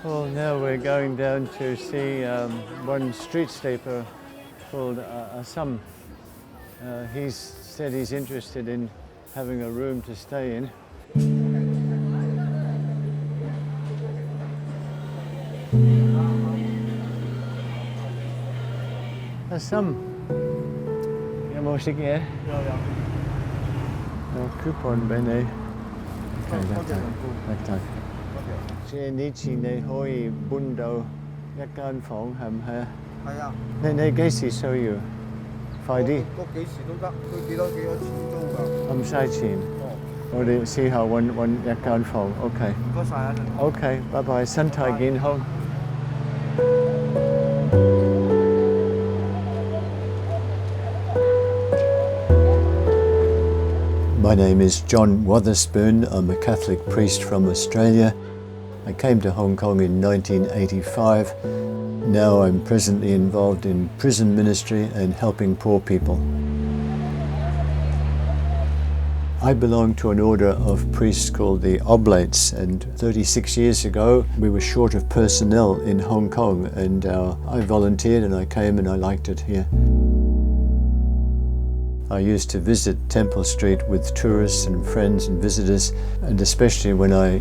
Well, now we're going down to see one street sleeper called Assam. He's said he's interested in having a room to stay in. Assam, có mua xích ghé? Coupon bên đây. Trên ní chỉ này hỏi bún đầu một căn phòng hầm ha. Này cái gì sao vậy? Phải đi. Có幾時都得，佢幾多錢租㗎？không sai錢。我哋試下揾一間房。OK。唔該曬啊。OK，拜拜，身體健康。My name is John Wotherspoon. I'm a Catholic priest from Australia. I came to Hong Kong in 1985. Now I'm presently involved in prison ministry and helping poor people. I belong to an order of priests called the Oblates, and 36 years ago we were short of personnel in Hong Kong, and I volunteered and I came and I liked it here. I used to visit Temple Street with tourists and friends and visitors, and especially when I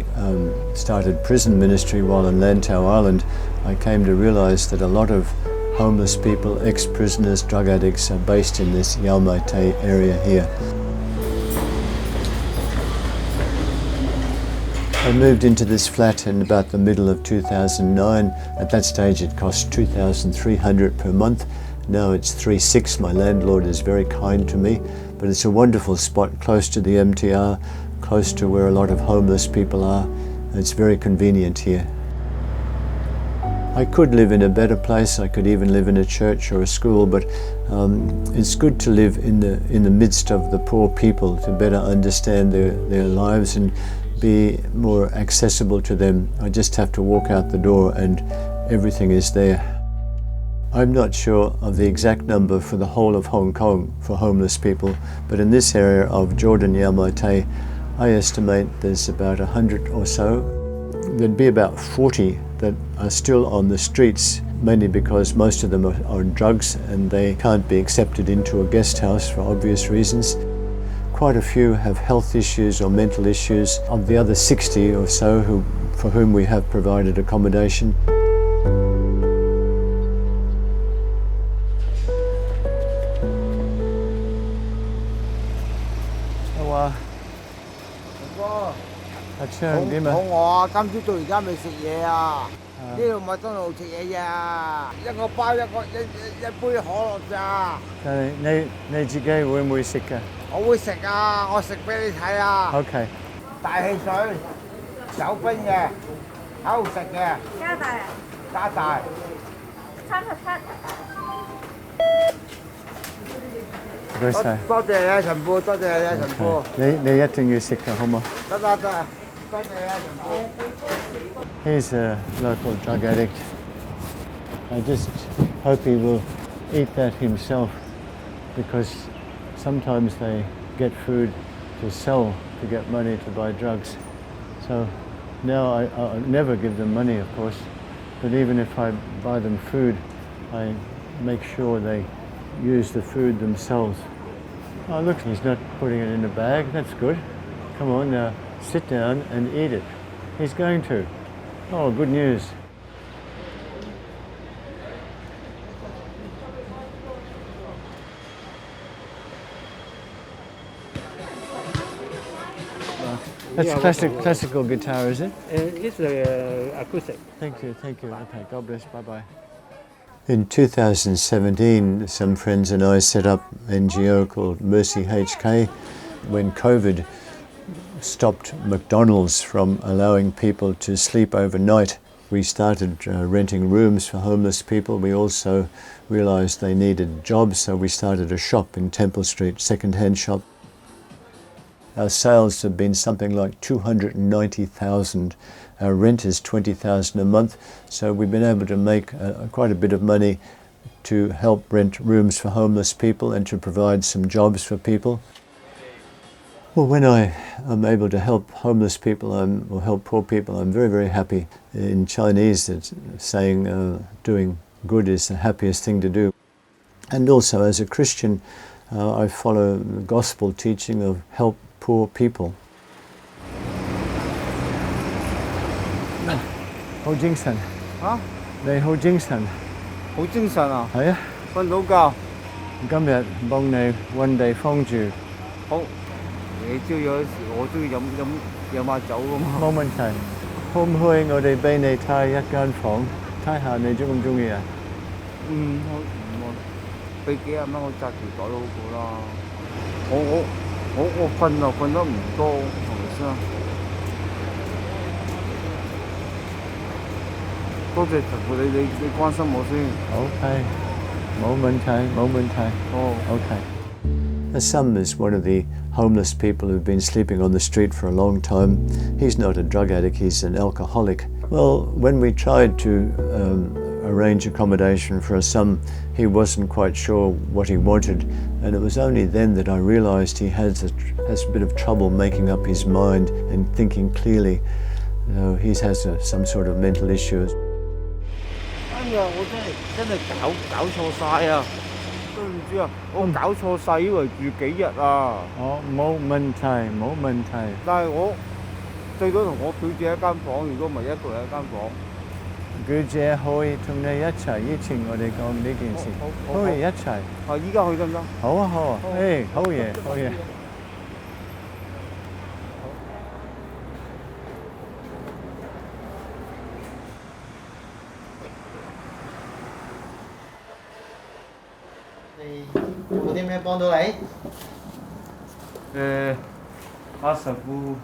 started prison ministry while on Lantau Island, I came to realise that a lot of homeless people, ex-prisoners, drug addicts are based in this Yau Mai Te area here. I moved into this flat in about the middle of 2009. At that stage it cost $2,300 per month. Now it's $3,600. My landlord is very kind to me, but it's a wonderful spot close to the MTR, close to where a lot of homeless people are. It's very convenient here. I could live in a better place. I could even live in a church or a school, but it's good to live in the midst of the poor people to better understand their lives and be more accessible to them. I just have to walk out the door and everything is there. I'm not sure of the exact number for the whole of Hong Kong for homeless people, but in this area of Jordan Yau Mai Te, I estimate there's about 100 or so. There'd be about 40 that are still on the streets, mainly because most of them are on drugs and they can't be accepted into a guest house for obvious reasons. Quite a few have health issues or mental issues. Of the other 60 or so for whom we have provided accommodation. Acha, 點啊？肚餓啊！今朝到而家未食嘢啊！呢度麥當勞食嘢呀，一個包一杯可樂咋。但係你自己會唔會食㗎？我會食啊！我食俾你睇啊。OK。大汽水，有冰嘅，喺度食嘅。加大啊？加大。37。唔該晒。多謝你啊，陳富，多謝你啊，陳富。你一定要食㗎，好冇？得。He's a local drug addict. I just hope he will eat that himself, because sometimes they get food to sell to get money to buy drugs. So now I'll never give them money, of course, but even if I buy them food, I make sure they use the food themselves. Oh look, he's not putting it in a bag. That's good. Come on now. Sit down and eat it. He's going to. Oh, good news. That's classical guitar, is it? It's acoustic. Thank you. Okay, God bless. Bye-bye. In 2017, some friends and I set up an NGO called MercyHK. When COVID stopped McDonald's from allowing people to sleep overnight, we started renting rooms for homeless people. We also realised they needed jobs, so we started a shop in Temple Street, second-hand shop. Our sales have been something like 290,000. Our rent is 20,000 a month, so we've been able to make quite a bit of money to help rent rooms for homeless people and to provide some jobs for people. Well, when I am able to help homeless people or help poor people, I'm very, very happy. In Chinese, it's saying doing good is the happiest thing to do. And also as a Christian, I follow the gospel teaching of help poor people. 好精神啊！你好精神，好精神啊！係啊！瞓到覺。今日幫你揾地方住。好，你朝有時我中意飲下酒㗎嘛。冇問題。可唔可以我哋俾你睇一間房，睇下你中唔中意啊？俾幾廿蚊我紮條袋好過啦。我瞓就瞓得唔多，係咪先啊？多謝陳父你關心我先。OK，冇問題，冇問題。哦 OK。Sam is one of the homeless people who've been sleeping on the street for a long time. He's not a drug addict, he's an alcoholic. Well, when we tried to arrange accommodation for Sam, he wasn't quite sure what he wanted, and it was only then that I realised he has a bit of trouble making up his mind and thinking clearly. He has some sort of mental issues. 哎呀！我真係搞錯晒啊！對唔住啊，我搞錯晒，以為住幾日啊。哦，冇問題，冇問題。但係我最多同我表姐一間房，如果唔係一個人一間房。表姐可以同你一齊，以前我哋講呢件事，可以一齊。啊，依家去得唔得？好啊，好啊，誒，好嘢，好嘢。有冇啲咩幫到你？阿神父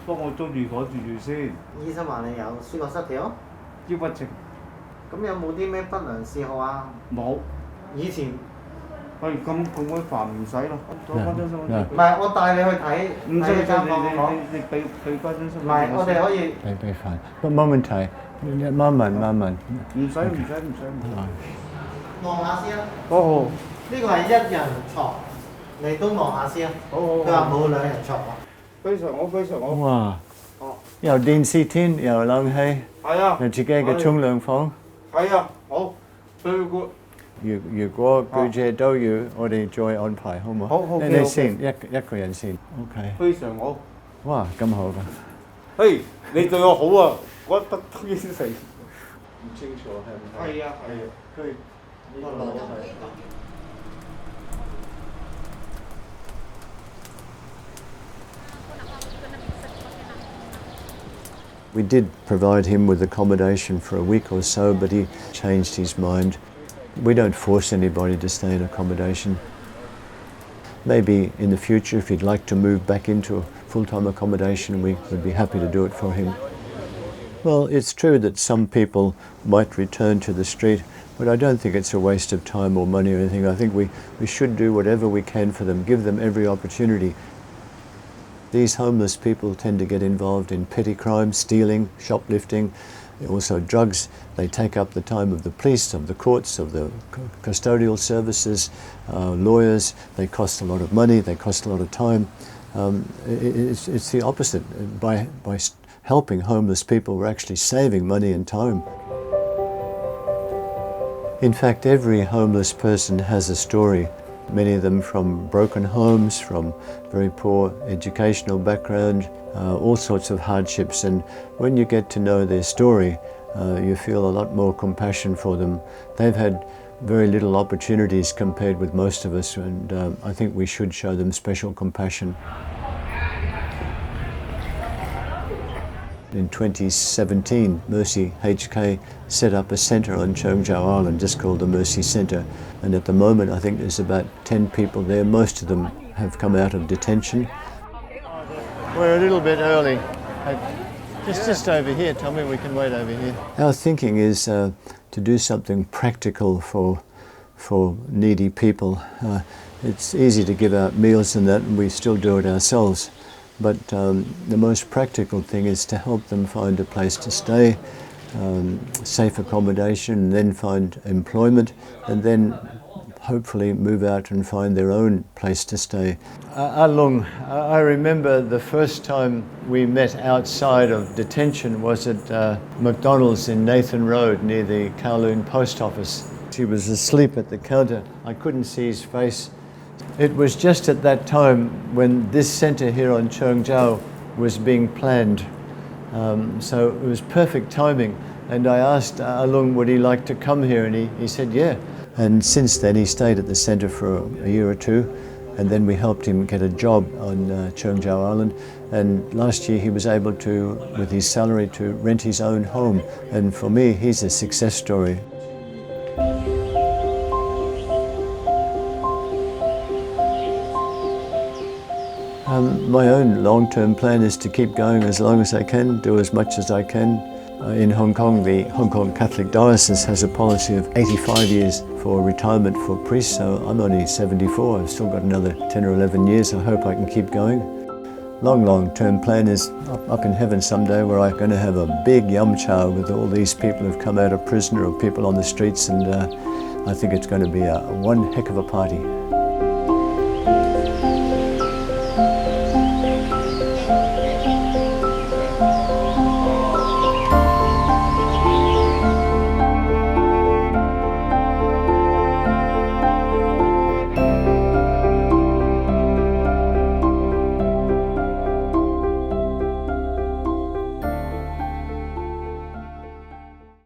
幫我租住房住先。醫生話你有思覺失調，抑鬱症。咁有冇啲咩不良嗜好啊？冇。以前喂，咁鬼煩唔使咯，攞翻張身份證。唔係，我帶你去睇睇間房。你俾翻張身份證。唔係，我哋可以。俾飯，冇問題。慢慢。唔使。望下先啦。好。呢個係一人床，你都望下先啊。好。佢話冇兩人床啊。非常好。哇！有電視天，有冷氣。係啊。有自己嘅沖涼房。係啊，好。最 good。如果表姐都要，我哋再安排好唔好？好。你先一個人先。OK。非常好。哇，咁好㗎。嘿，你對我好啊，我得應承。唔清楚係唔係？係啊。佢呢個樓係。We did provide him with accommodation for a week or so, but he changed his mind. We don't force anybody to stay in accommodation. Maybe in the future, if he'd like to move back into full-time accommodation, we would be happy to do it for him. Well, it's true that some people might return to the street, but I don't think it's a waste of time or money or anything. I think we should do whatever we can for them, give them every opportunity. These homeless people tend to get involved in petty crimes, stealing, shoplifting, also drugs. They take up the time of the police, of the courts, of the custodial services, lawyers. They cost a lot of money, they cost a lot of time. It's the opposite. By helping homeless people, we're actually saving money and time. In fact, every homeless person has a story. Many of them from broken homes, from very poor educational background, all sorts of hardships. And when you get to know their story, you feel a lot more compassion for them. They've had very little opportunities compared with most of us, and I think we should show them special compassion. In 2017, MercyHK set up a centre on Cheung Chau Island, just called the Mercy Centre. And at the moment, I think there's about 10 people there. Most of them have come out of detention. We're a little bit early. Just over here. Tell me we can wait over here. Our thinking is to do something practical for needy people. It's easy to give out meals and that, and we still do it ourselves. But the most practical thing is to help them find a place to stay, safe accommodation, and then find employment, and then hopefully move out and find their own place to stay. Alung, I remember the first time we met outside of detention was at McDonald's in Nathan Road near the Kowloon post office. He was asleep at the counter. I couldn't see his face. It was just at that time when this centre here on Cheung Chau was being planned. So it was perfect timing. And I asked Alung would he like to come here, and he said yeah. And since then he stayed at the centre for a year or two, and then we helped him get a job on Cheung Chau Island. And last year he was able to, with his salary, to rent his own home. And for me, he's a success story. My own long-term plan is to keep going as long as I can, do as much as I can. In Hong Kong, the Hong Kong Catholic Diocese has a policy of 85 years for retirement for priests, so I'm only 74. I've still got another 10 or 11 years. I hope I can keep going. Long-term plan is up in heaven someday, where I'm going to have a big yum chow with all these people who've come out of prison or people on the streets, and I think it's going to be one heck of a party.